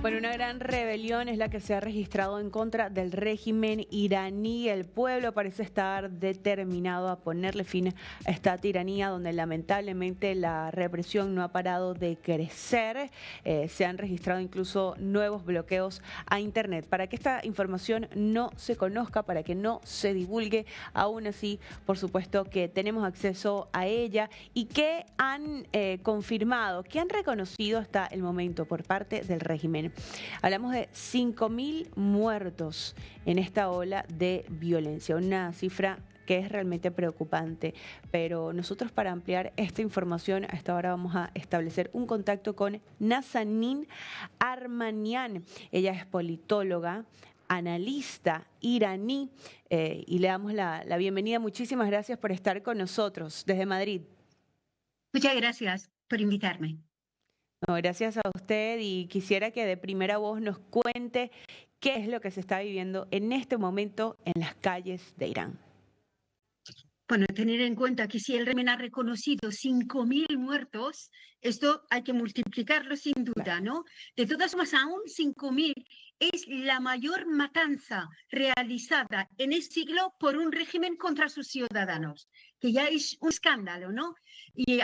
Bueno, una gran rebelión es la que se ha registrado en contra del régimen iraní. El pueblo parece estar determinado a ponerle fin a esta tiranía donde lamentablemente la represión no ha parado de crecer. Se han registrado incluso nuevos bloqueos a Internet. Para que esta información no se conozca, para que no se divulgue, aún así, por supuesto que tenemos acceso a ella y que han confirmado, que han reconocido hasta el momento por parte del régimen. Hablamos de 5.000 muertos en esta ola de violencia, una cifra que es realmente preocupante, pero nosotros para ampliar esta información a esta hora vamos a establecer un contacto con Nazanin Armanian. Ella es politóloga, analista iraní y le damos la bienvenida. Muchísimas gracias por estar con nosotros desde Madrid. Muchas gracias por invitarme. No, gracias a usted y quisiera que de primera voz nos cuente qué es lo que se está viviendo en este momento en las calles de Irán. Bueno, tener en cuenta que si el régimen ha reconocido 5.000 muertos, esto hay que multiplicarlo sin duda, ¿no? De todas formas, aún 5.000 es la mayor matanza realizada en el siglo por un régimen contra sus ciudadanos, que ya es un escándalo, ¿no? Y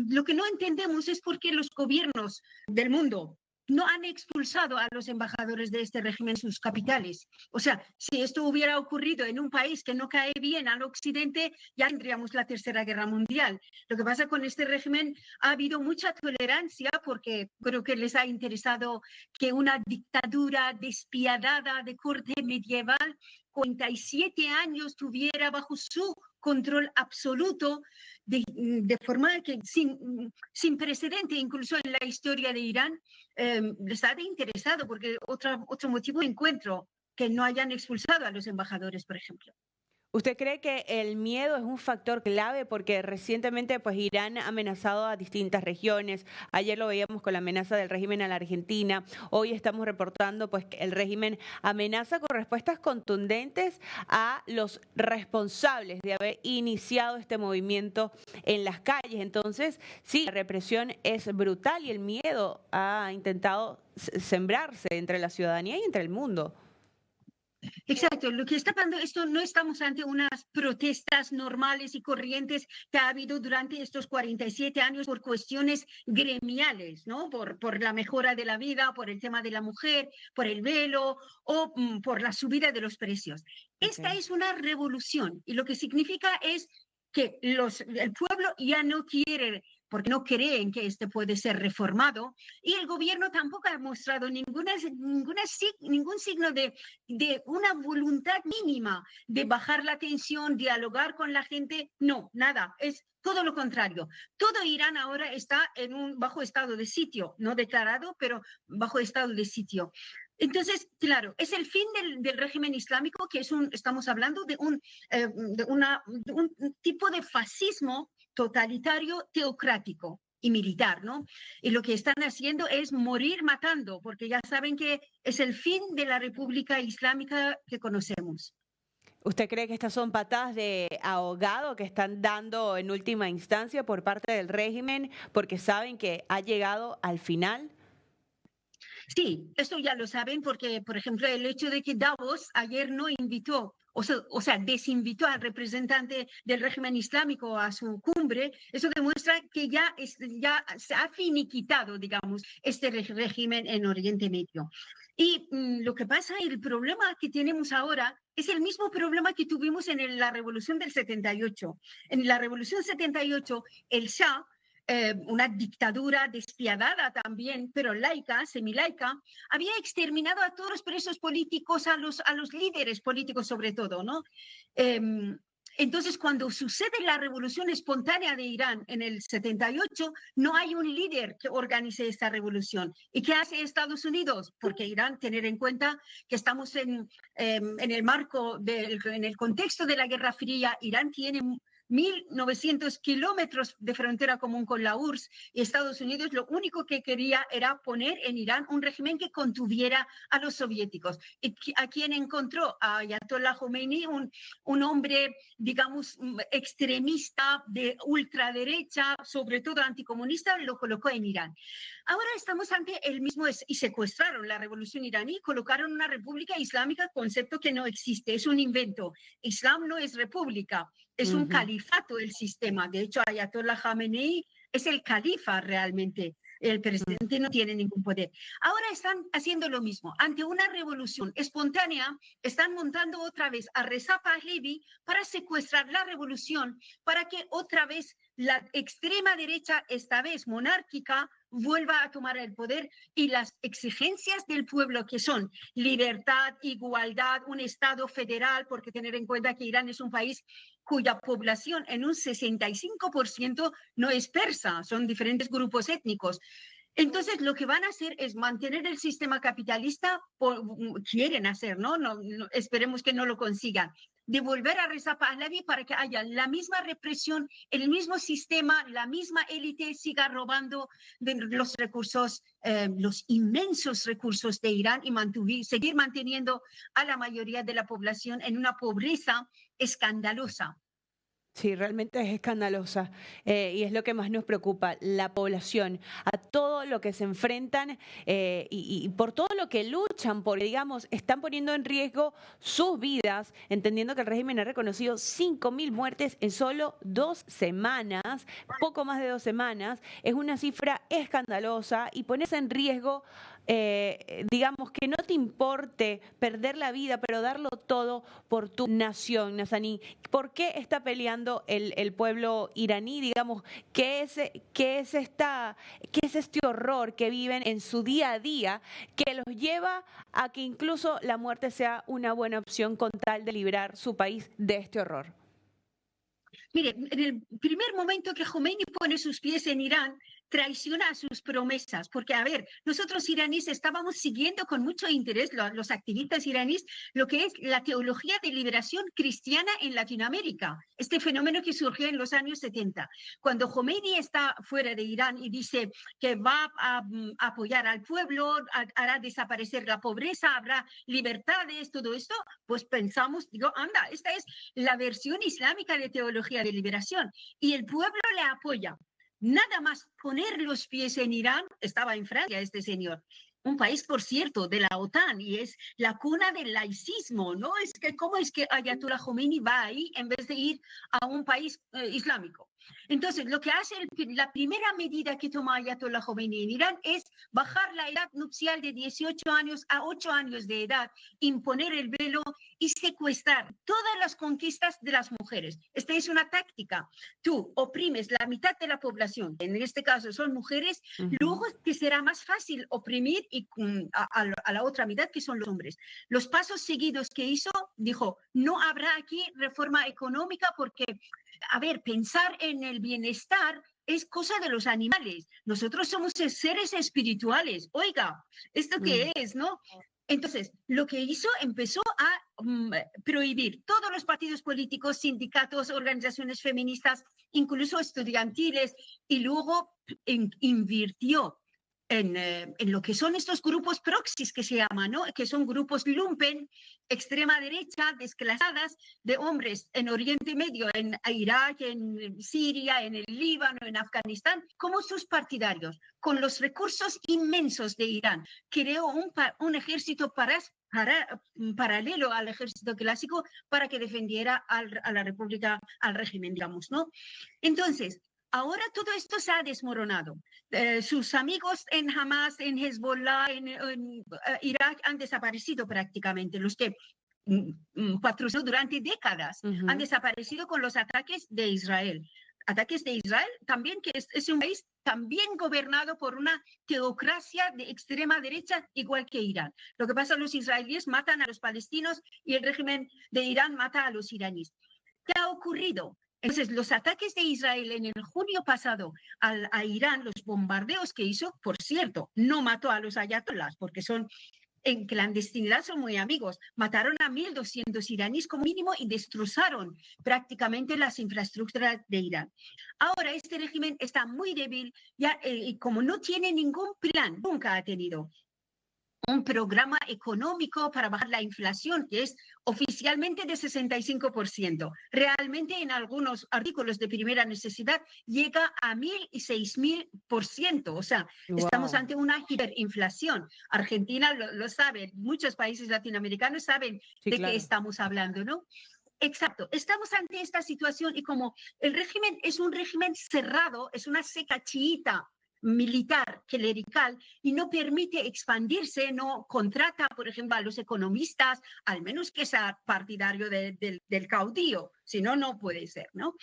lo que no entendemos es por qué los gobiernos del mundo no han expulsado a los embajadores de este régimen en sus capitales. O sea, si esto hubiera ocurrido en un país que no cae bien al occidente, ya tendríamos la Tercera Guerra Mundial. Lo que pasa con este régimen, ha habido mucha tolerancia porque creo que les ha interesado que una dictadura despiadada de corte medieval, 47 años, tuviera bajo su control absoluto, de forma que sin precedente incluso en la historia de Irán. Les ha interesado, porque otro motivo encuentro que no hayan expulsado a los embajadores, por ejemplo. ¿Usted cree que el miedo es un factor clave? Porque recientemente pues Irán ha amenazado a distintas regiones. Ayer lo veíamos con la amenaza del régimen a la Argentina. Hoy estamos reportando pues que el régimen amenaza con respuestas contundentes a los responsables de haber iniciado este movimiento en las calles. Entonces, sí, la represión es brutal y el miedo ha intentado sembrarse entre la ciudadanía y entre el mundo. Exacto, lo que está pasando, esto no estamos ante unas protestas normales y corrientes que ha habido durante estos 47 años por cuestiones gremiales, ¿no? Por la mejora de la vida, por el tema de la mujer, por el velo o por la subida de los precios. Esta es una revolución y lo que significa es que el pueblo ya no quiere, porque no creen que este puede ser reformado, y el gobierno tampoco ha mostrado ningún signo de una voluntad mínima de bajar la tensión, dialogar con la gente. No, nada, es todo lo contrario. Todo Irán ahora está en un bajo estado de sitio, no declarado, pero bajo estado de sitio. Entonces, claro, es el fin del régimen islámico, que estamos hablando de un tipo de fascismo totalitario, teocrático y militar, ¿no? Y lo que están haciendo es morir matando, porque ya saben que es el fin de la República Islámica que conocemos. ¿Usted cree que estas son patadas de ahogado que están dando en última instancia por parte del régimen porque saben que ha llegado al final? Sí, esto ya lo saben porque, por ejemplo, el hecho de que Davos ayer no invitó, o sea, desinvitó al representante del régimen islámico a su cumbre, eso demuestra que ya se ha finiquitado, digamos, este régimen en Oriente Medio. Y lo que pasa, el problema que tenemos ahora es el mismo problema que tuvimos en la Revolución del 78. En la Revolución 78, el Shah, una dictadura despiadada también, pero laica, semilaica, había exterminado a todos los presos políticos, a los líderes políticos sobre todo, ¿no? Entonces, cuando sucede la revolución espontánea de Irán en el 78, no hay un líder que organice esta revolución. ¿Y qué hace Estados Unidos? Porque Irán, tener en cuenta que estamos en el marco, en el contexto de la Guerra Fría, Irán tiene 1.900 kilómetros de frontera común con la URSS, y Estados Unidos lo único que quería era poner en Irán un régimen que contuviera a los soviéticos. ¿Y a quién encontró? A Ayatollah Khomeini, un hombre, digamos, extremista de ultraderecha, sobre todo anticomunista, lo colocó en Irán. Ahora estamos ante el mismo, y secuestraron la revolución iraní, colocaron una república islámica, concepto que no existe, es un invento. Islam no es república, es un califato el sistema. De hecho, Ayatollah Khamenei es el califa realmente. El presidente no tiene ningún poder. Ahora están haciendo lo mismo. Ante una revolución espontánea, están montando otra vez a Reza Pahlavi para secuestrar la revolución, para que otra vez la extrema derecha, esta vez monárquica, vuelva a tomar el poder, y las exigencias del pueblo, que son libertad, igualdad, un Estado federal, porque tener en cuenta que Irán es un país cuya población en un 65% no es persa, son diferentes grupos étnicos. Entonces, lo que van a hacer es mantener el sistema capitalista, quieren hacer, ¿no? Esperemos que no lo consigan, devolver a Reza Pahlavi para que haya la misma represión, el mismo sistema, la misma élite siga robando de los recursos, los inmensos recursos de Irán, y seguir manteniendo a la mayoría de la población en una pobreza escandalosa. Sí, realmente es escandalosa, y es lo que más nos preocupa, la población, a todo lo que se enfrentan, y por todo lo que luchan, porque digamos, están poniendo en riesgo sus vidas, entendiendo que el régimen ha reconocido 5.000 muertes en solo 2 semanas, poco más de 2 semanas, es una cifra escandalosa, y pones en riesgo, digamos, que no te importe perder la vida, pero darlo todo por tu nación, Nazaní. ¿Por qué está peleando el pueblo iraní? Digamos, ¿qué es este horror que viven en su día a día, que los lleva a que incluso la muerte sea una buena opción con tal de liberar su país de este horror? Mire, en el primer momento que Khomeini pone sus pies en Irán, traiciona a sus promesas, porque, a ver, nosotros iraníes estábamos siguiendo con mucho interés, los activistas iraníes, lo que es la teología de liberación cristiana en Latinoamérica, este fenómeno que surgió en los años 70. Cuando Khomeini está fuera de Irán y dice que va a apoyar al pueblo, hará desaparecer la pobreza, habrá libertades, todo esto, pues pensamos, digo, anda, esta es la versión islámica de teología de liberación, y el pueblo le apoya. Nada más poner los pies en Irán, estaba en Francia este señor, un país, por cierto, de la OTAN, y es la cuna del laicismo, ¿no? Es que, ¿cómo es que Ayatollah Khomeini va ahí en vez de ir a un país islámico? Entonces, lo que hace la primera medida que toma Ayatollah Khomeini en Irán es bajar la edad nupcial de 18 años a 8 años de edad, imponer el velo y secuestrar todas las conquistas de las mujeres. Esta es una táctica. Tú oprimes la mitad de la población, en este caso son mujeres, luego te será más fácil oprimir a la otra mitad, que son los hombres. Los pasos seguidos que hizo, dijo, no habrá aquí reforma económica porque, a ver, pensar en el bienestar es cosa de los animales. Nosotros somos seres espirituales. Oiga, ¿esto qué es, no? Entonces, lo que hizo, empezó a prohibir todos los partidos políticos, sindicatos, organizaciones feministas, incluso estudiantiles, y luego invirtió en lo que son estos grupos proxies que se llaman, ¿no? Que son grupos lumpen, extrema derecha, desclasadas, de hombres en Oriente Medio, en Irak, en Siria, en el Líbano, en Afganistán, como sus partidarios, con los recursos inmensos de Irán. Creó un ejército paralelo al ejército clásico para que defendiera a la república, al régimen, digamos, ¿no? Entonces, ahora todo esto se ha desmoronado. Sus amigos en Hamas, en Hezbollah, en Irak han desaparecido prácticamente. Los que patrocinó durante décadas han desaparecido con los ataques de Israel. Ataques de Israel también, que es un país también gobernado por una teocracia de extrema derecha, igual que Irán. Lo que pasa es que los israelíes matan a los palestinos y el régimen de Irán mata a los iraníes. ¿Qué ha ocurrido? Entonces, los ataques de Israel en el junio pasado a Irán, los bombardeos que hizo, por cierto, no mató a los ayatolás, porque son en clandestinidad son muy amigos. Mataron a 1.200 iraníes como mínimo y destrozaron prácticamente las infraestructuras de Irán. Ahora este régimen está muy débil ya, y como no tiene ningún plan, nunca ha tenido un programa económico para bajar la inflación, que es oficialmente de 65%. Realmente en algunos artículos de primera necesidad llega a 1.000 y 6.000%. O sea, estamos ante una hiperinflación. Argentina lo sabe, muchos países latinoamericanos saben de qué estamos hablando, ¿no? Exacto, estamos ante esta situación y como el régimen es un régimen cerrado, es una seca chiita militar, clerical, y no permite expandirse, no contrata, por ejemplo, a los economistas, al menos que sea partidario del caudillo, si no, no puede ser, ¿no?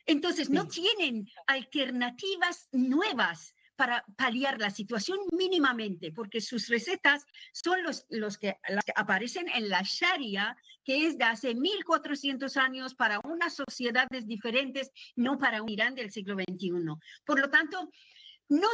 Entonces, no tienen alternativas nuevas para paliar la situación mínimamente, porque sus recetas son las que aparecen en la Sharia, que es de hace 1.400 años para unas sociedades diferentes, no para un Irán del siglo XXI. Por lo tanto, no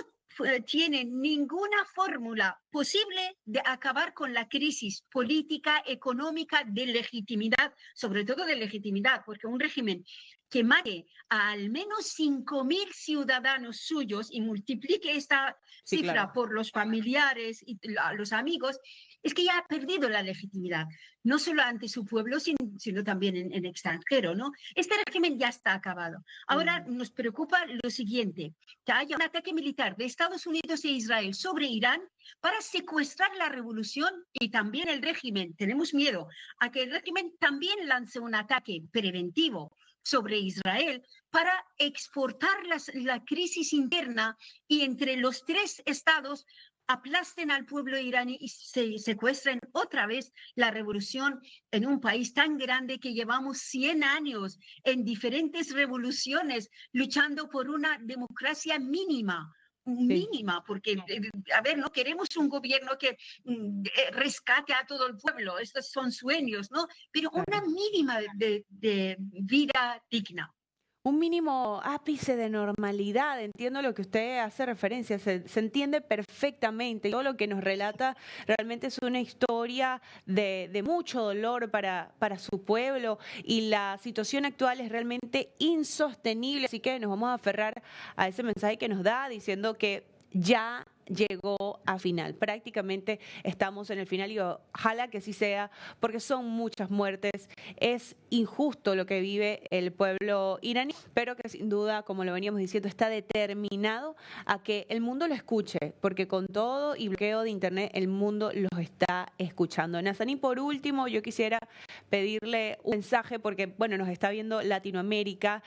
tienen ninguna fórmula posible de acabar con la crisis política, económica, de legitimidad, sobre todo de legitimidad, porque un régimen que mate a al menos 5.000 ciudadanos suyos y multiplique esta cifra por los familiares y los amigos, es que ya ha perdido la legitimidad, no solo ante su pueblo, sino también en extranjero, ¿no? Este régimen ya está acabado. Ahora nos preocupa lo siguiente, que haya un ataque militar de Estados Unidos e Israel sobre Irán para secuestrar la revolución y también el régimen. Tenemos miedo a que el régimen también lance un ataque preventivo sobre Israel para exportar la crisis interna y entre los tres estados aplasten al pueblo iraní y se secuestren otra vez la revolución en un país tan grande que llevamos 100 años en diferentes revoluciones luchando por una democracia mínima, porque, a ver, no queremos un gobierno que rescate a todo el pueblo, estos son sueños, ¿no? Pero una mínima de vida digna. Un mínimo ápice de normalidad, entiendo lo que usted hace referencia, se entiende perfectamente. Todo lo que nos relata realmente es una historia de mucho dolor para su pueblo y la situación actual es realmente insostenible. Así que nos vamos a aferrar a ese mensaje que nos da diciendo que ya llegó a final. Prácticamente estamos en el final y ojalá que sí sea, porque son muchas muertes. Es injusto lo que vive el pueblo iraní, pero que sin duda, como lo veníamos diciendo, está determinado a que el mundo lo escuche, porque con todo y bloqueo de internet el mundo los está escuchando. Nazanin, por último, yo quisiera pedirle un mensaje, porque bueno, nos está viendo Latinoamérica,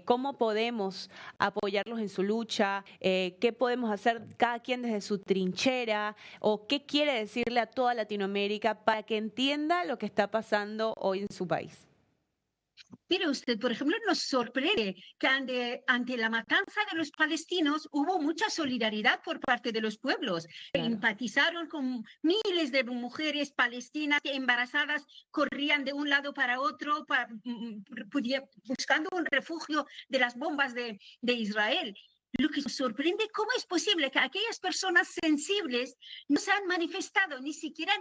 cómo podemos apoyarlos en su lucha, qué podemos hacer cada quien desde su trinchera, o qué quiere decirle a toda Latinoamérica para que entienda lo que está pasando hoy en su país. Mire usted, por ejemplo, nos sorprende que ante la matanza de los palestinos hubo mucha solidaridad por parte de los pueblos. Empatizaron con miles de mujeres palestinas que embarazadas corrían de un lado para otro buscando un refugio de las bombas de Israel. Lo que nos sorprende, ¿cómo es posible que aquellas personas sensibles no se han manifestado ni siquiera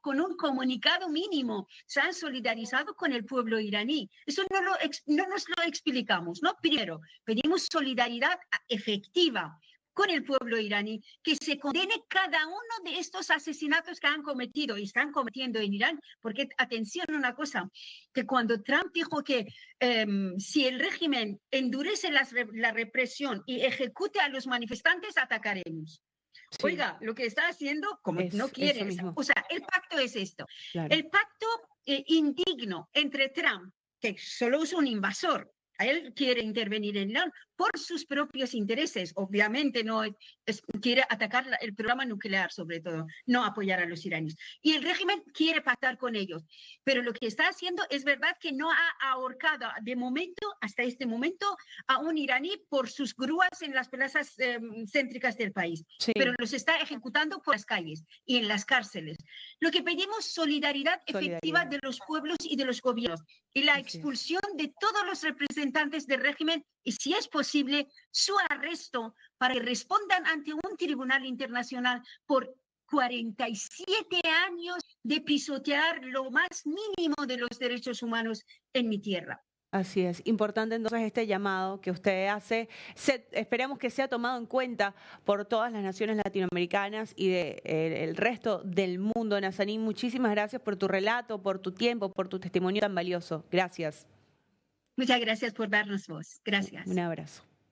con un comunicado mínimo, se han solidarizado con el pueblo iraní? Eso no nos lo explicamos, ¿no? Primero, pedimos solidaridad efectiva con el pueblo iraní, que se condene cada uno de estos asesinatos que han cometido y están cometiendo en Irán, porque atención a una cosa, que cuando Trump dijo que si el régimen endurece la represión y ejecute a los manifestantes, atacaremos. Sí. Oiga, lo que está haciendo, como no quiere, o sea, el pacto es esto. Claro. El pacto indigno entre Trump, que solo es un invasor, él quiere intervenir en Irán por sus propios intereses. Obviamente no quiere atacar el programa nuclear, sobre todo, no apoyar a los iraníes. Y el régimen quiere pactar con ellos. Pero lo que está haciendo es verdad que no ha ahorcado de momento, hasta este momento, a un iraní por sus grúas en las plazas céntricas del país. Sí. Pero los está ejecutando por las calles y en las cárceles. Lo que pedimos es solidaridad efectiva de los pueblos y de los gobiernos y la expulsión de todos los representantes del régimen y, si es posible, su arresto para que respondan ante un tribunal internacional por 47 años de pisotear lo más mínimo de los derechos humanos en mi tierra. Así es, importante entonces este llamado que usted hace, esperemos que sea tomado en cuenta por todas las naciones latinoamericanas y el resto del mundo. Nazanin, muchísimas gracias por tu relato, por tu tiempo, por tu testimonio tan valioso. Gracias. Muchas gracias por darnos voz. Gracias. Un abrazo.